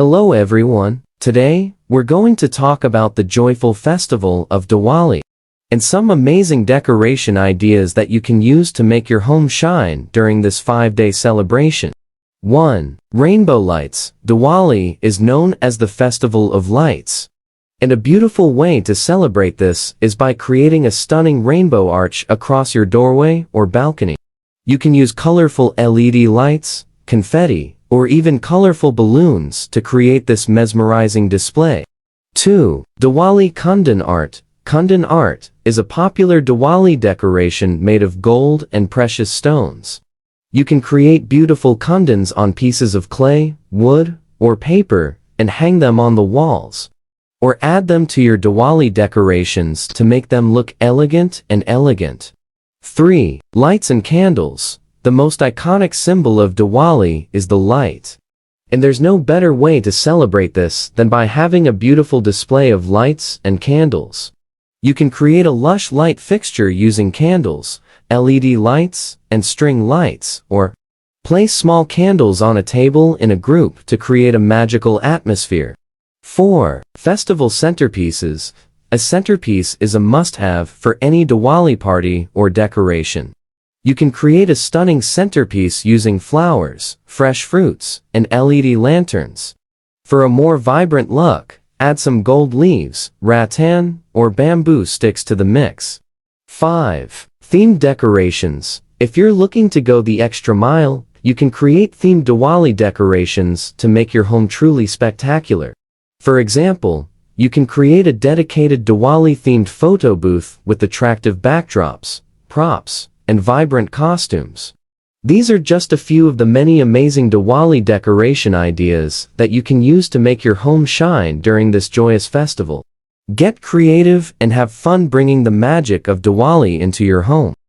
Hello everyone, today, we're going to talk about the joyful festival of Diwali and some amazing decoration ideas that you can use to make your home shine during this 5-day celebration. 1. Rainbow lights. Diwali is known as the festival of lights. And a beautiful way to celebrate this is by creating a stunning rainbow arch across your doorway or balcony. You can use colorful LED lights, confetti, or even colorful balloons to create this mesmerizing display. 2. Diwali Kundan Art. Kundan art is a popular Diwali decoration made of gold and precious stones. You can create beautiful kundans on pieces of clay, wood, or paper and hang them on the walls. Or add them to your Diwali decorations to make them look elegant and elegant. 3. Lights and candles. The most iconic symbol of Diwali is the light. And there's no better way to celebrate this than by having a beautiful display of lights and candles. You can create a lush light fixture using candles, LED lights, and string lights, or place small candles on a table in a group to create a magical atmosphere. 4. Festival centerpieces. A centerpiece is a must-have for any Diwali party or decoration. You can create a stunning centerpiece using flowers, fresh fruits, and LED lanterns. For a more vibrant look, add some gold leaves, rattan, or bamboo sticks to the mix. 5. Themed decorations. If you're looking to go the extra mile, you can create themed Diwali decorations to make your home truly spectacular. For example, you can create a dedicated Diwali-themed photo booth with attractive backdrops, props, and vibrant costumes. These are just a few of the many amazing Diwali decoration ideas that you can use to make your home shine during this joyous festival. Get creative and have fun bringing the magic of Diwali into your home.